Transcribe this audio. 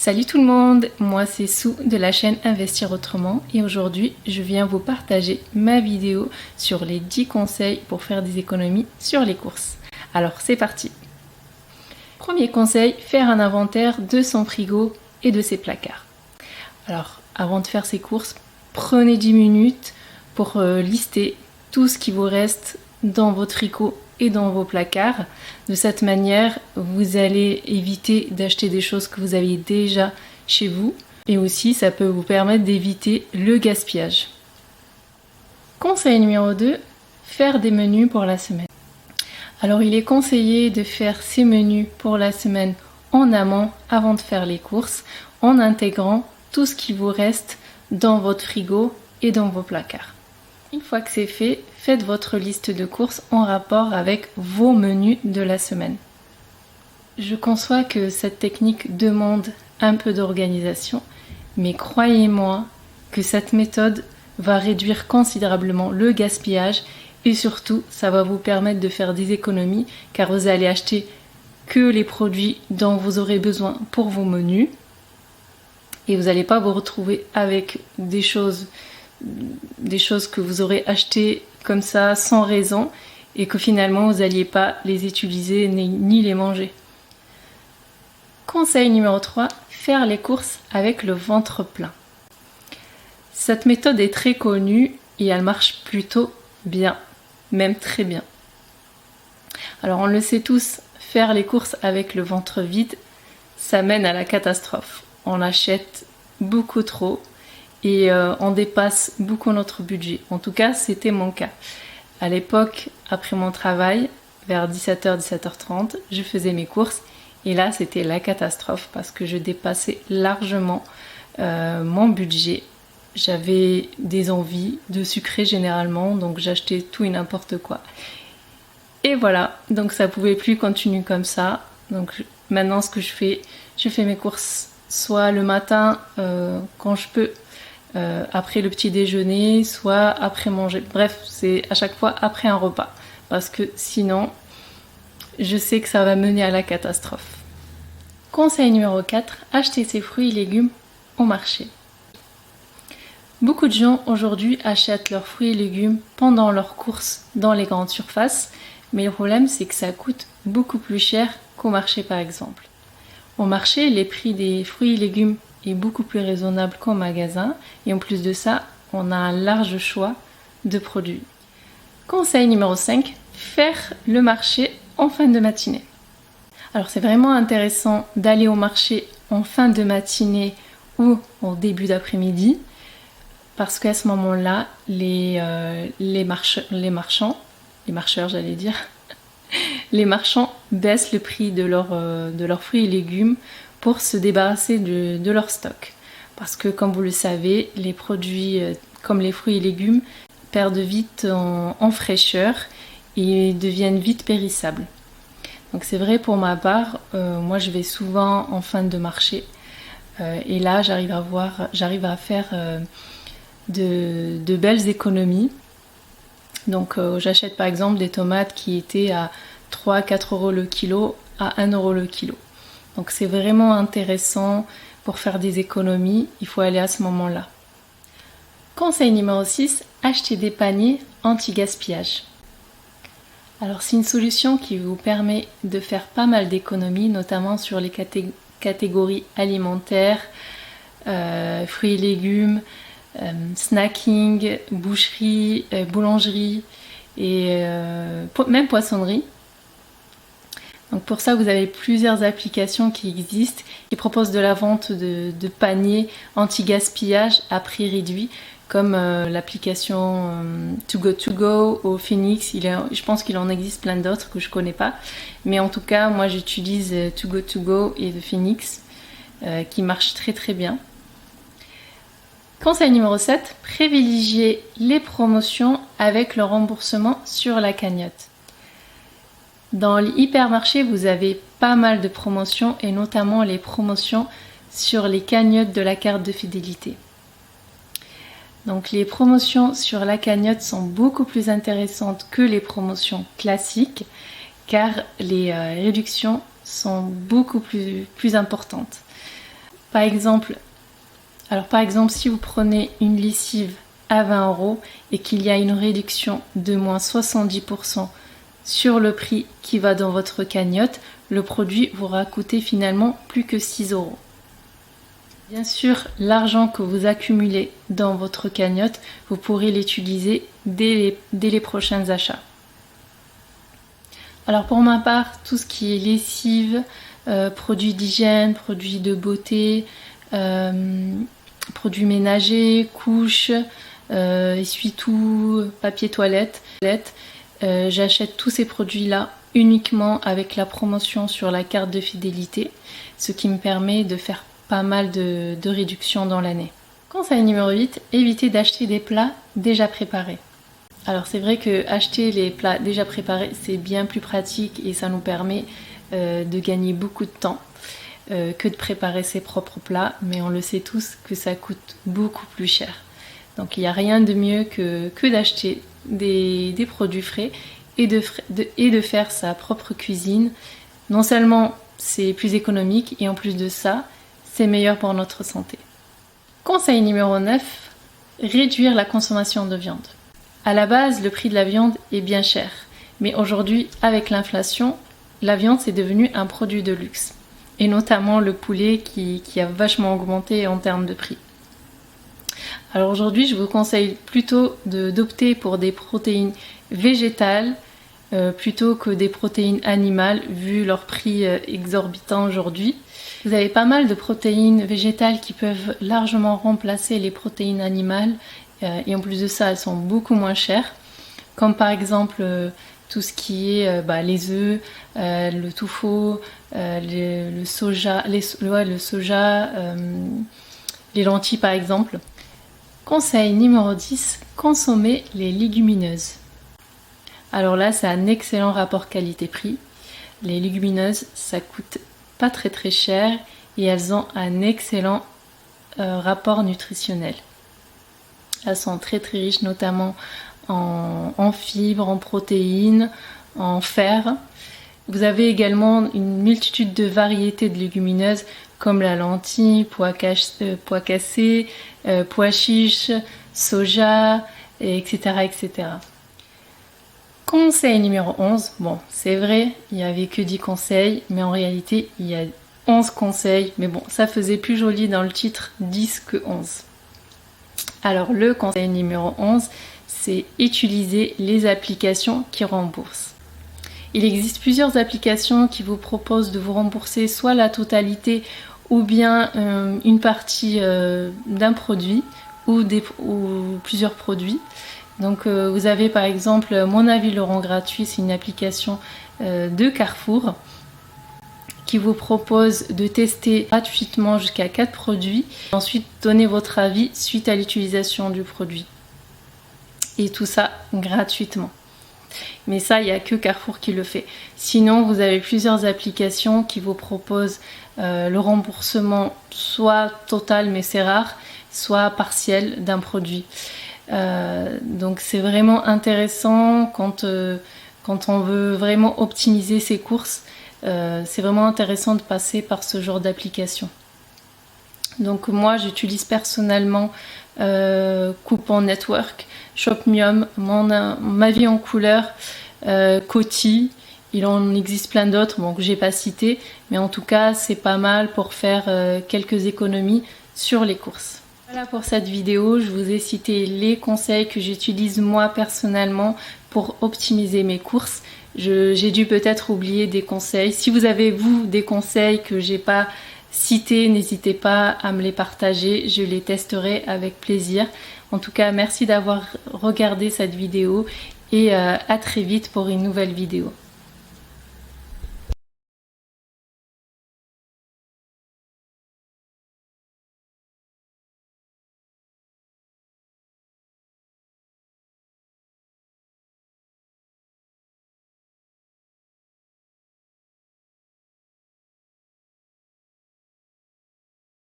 Salut tout le monde, moi c'est Sou de la chaîne Investir Autrement et aujourd'hui je viens vous partager ma vidéo sur les 10 conseils pour faire des économies sur les courses. Alors c'est parti. Premier conseil, faire un inventaire de son frigo et de ses placards. Alors avant de faire ses courses, prenez 10 minutes pour lister tout ce qui vous reste dans votre frigo et dans vos placards. De cette manière, vous allez éviter d'acheter des choses que vous avez déjà chez vous et aussi ça peut vous permettre d'éviter le gaspillage. Conseil numéro 2, faire des menus pour la semaine. Alors il est conseillé de faire ces menus pour la semaine en amont avant de faire les courses en intégrant tout ce qui vous reste dans votre frigo et dans vos placards. Une fois que c'est fait, faites votre liste de courses en rapport avec vos menus de la semaine. Je conçois que cette technique demande un peu d'organisation, mais croyez-moi que cette méthode va réduire considérablement le gaspillage et surtout ça va vous permettre de faire des économies car vous allez acheter que les produits dont vous aurez besoin pour vos menus et vous n'allez pas vous retrouver avec des choses que vous aurez achetées comme ça sans raison et que finalement vous n'alliez pas les utiliser ni les manger. Conseil numéro 3, faire les courses avec le ventre plein. Cette méthode est très connue et elle marche plutôt bien, même très bien. Alors on le sait tous, faire les courses avec le ventre vide, ça mène à la catastrophe. On achète beaucoup trop et on dépasse beaucoup notre budget. En tout cas, c'était mon cas. À l'époque, après mon travail, vers 17h, 17h30, je faisais mes courses et là, c'était la catastrophe parce que je dépassais largement mon budget. J'avais des envies de sucrer généralement, donc j'achetais tout et n'importe quoi. Et voilà, donc ça pouvait plus continuer comme ça. Donc maintenant, ce que je fais mes courses soit le matin quand je peux, après le petit déjeuner, soit après manger. Bref, c'est à chaque fois après un repas. Parce que sinon, je sais que ça va mener à la catastrophe. Conseil numéro 4, acheter ses fruits et légumes au marché. Beaucoup de gens aujourd'hui achètent leurs fruits et légumes pendant leurs courses dans les grandes surfaces. Mais le problème, c'est que ça coûte beaucoup plus cher qu'au marché par exemple. Au marché, les prix des fruits et légumes est beaucoup plus raisonnable qu'en magasin et en plus de ça, on a un large choix de produits. Conseil numéro 5, faire le marché en fin de matinée. Alors c'est vraiment intéressant d'aller au marché en fin de matinée ou en début d'après-midi parce qu'à ce moment-là, les marcheurs, les marchands baissent le prix de leurs fruits et légumes pour se débarrasser de leur stock. Parce que comme vous le savez, les produits comme les fruits et légumes perdent vite en fraîcheur et deviennent vite périssables. Donc c'est vrai pour ma part, moi je vais souvent en fin de marché et là j'arrive à faire de belles économies. Donc j'achète par exemple des tomates qui étaient à 3-4 euros le kilo à 1 euro le kilo. Donc c'est vraiment intéressant pour faire des économies, il faut aller à ce moment-là. Conseil numéro 6, acheter des paniers anti-gaspillage. Alors c'est une solution qui vous permet de faire pas mal d'économies, notamment sur les catégories alimentaires, fruits et légumes, snacking, boucherie, boulangerie et même poissonnerie. Donc pour ça, vous avez plusieurs applications qui existent qui proposent de la vente de paniers anti-gaspillage à prix réduit, comme l'application To Go au Phoenix. Je pense qu'il en existe plein d'autres que je connais pas, mais en tout cas, moi j'utilise To Go et The Phoenix qui marchent très très bien. Conseil numéro 7, privilégiez les promotions avec le remboursement sur la cagnotte. Dans l'hypermarché, vous avez pas mal de promotions et notamment les promotions sur les cagnottes de la carte de fidélité. Donc les promotions sur la cagnotte sont beaucoup plus intéressantes que les promotions classiques car les réductions sont beaucoup plus importantes. Par exemple, si vous prenez une lessive à 20 € et qu'il y a une réduction de moins 70% sur le prix qui va dans votre cagnotte, le produit vous aura coûté finalement plus que 6 €. Bien sûr, l'argent que vous accumulez dans votre cagnotte, vous pourrez l'utiliser dès les prochains achats. Alors pour ma part, tout ce qui est lessive, produits d'hygiène, produits de beauté, produits ménagers, couches, essuie-tout, papier toilette, j'achète tous ces produits-là uniquement avec la promotion sur la carte de fidélité, ce qui me permet de faire pas mal de réductions dans l'année. Conseil numéro 8, évitez d'acheter des plats déjà préparés. Alors c'est vrai que acheter les plats déjà préparés, c'est bien plus pratique et ça nous permet de gagner beaucoup de temps que de préparer ses propres plats, mais on le sait tous que ça coûte beaucoup plus cher. Donc il n'y a rien de mieux que d'acheter des produits frais et de faire sa propre cuisine. Non seulement c'est plus économique et en plus de ça, c'est meilleur pour notre santé. Conseil numéro 9, réduire la consommation de viande. À la base, le prix de la viande est bien cher, mais aujourd'hui, avec l'inflation, la viande c'est devenu un produit de luxe, et notamment le poulet qui a vachement augmenté en termes de prix. Alors aujourd'hui, je vous conseille plutôt d'opter pour des protéines végétales plutôt que des protéines animales, vu leur prix exorbitant aujourd'hui. Vous avez pas mal de protéines végétales qui peuvent largement remplacer les protéines animales et en plus de ça, elles sont beaucoup moins chères, comme par exemple tout ce qui est les œufs, le tofu, le soja, les lentilles par exemple. Conseil numéro 10, consommer les légumineuses. Alors là, c'est un excellent rapport qualité-prix. Les légumineuses, ça coûte pas très très cher et elles ont un excellent rapport nutritionnel. Elles sont très très riches, notamment en fibres, en protéines, en fer. Vous avez également une multitude de variétés de légumineuses comme la lentille, pois cassés, pois chiches, soja, etc., etc. Conseil numéro 11. Bon, c'est vrai, il n'y avait que 10 conseils, mais en réalité, il y a 11 conseils. Mais bon, ça faisait plus joli dans le titre 10 que 11. Alors, le conseil numéro 11, c'est utiliser les applications qui remboursent. Il existe plusieurs applications qui vous proposent de vous rembourser soit la totalité ou bien une partie d'un produit ou plusieurs produits. Donc vous avez par exemple Mon Avis le rend gratuit, c'est une application de Carrefour qui vous propose de tester gratuitement jusqu'à 4 produits, ensuite donner votre avis suite à l'utilisation du produit. Et tout ça gratuitement. Mais ça, il n'y a que Carrefour qui le fait. Sinon, vous avez plusieurs applications qui vous proposent le remboursement soit total, mais c'est rare, soit partiel d'un produit. Donc c'est vraiment intéressant quand on veut vraiment optimiser ses courses. C'est vraiment intéressant de passer par ce genre d'application. Donc moi, j'utilise personnellement Coupon Network, Shopmium, Ma Vie en Couleur, Coty. Il en existe plein d'autres que j'ai pas cités, mais en tout cas c'est pas mal pour faire quelques économies sur les courses. Voilà pour cette vidéo, je vous ai cité les conseils que j'utilise moi personnellement pour optimiser mes courses. J'ai dû peut-être oublier des conseils. Si vous avez vous des conseils que j'ai pas cités, n'hésitez pas à me les partager, je les testerai avec plaisir. En tout cas, merci d'avoir regardé cette vidéo et à très vite pour une nouvelle vidéo.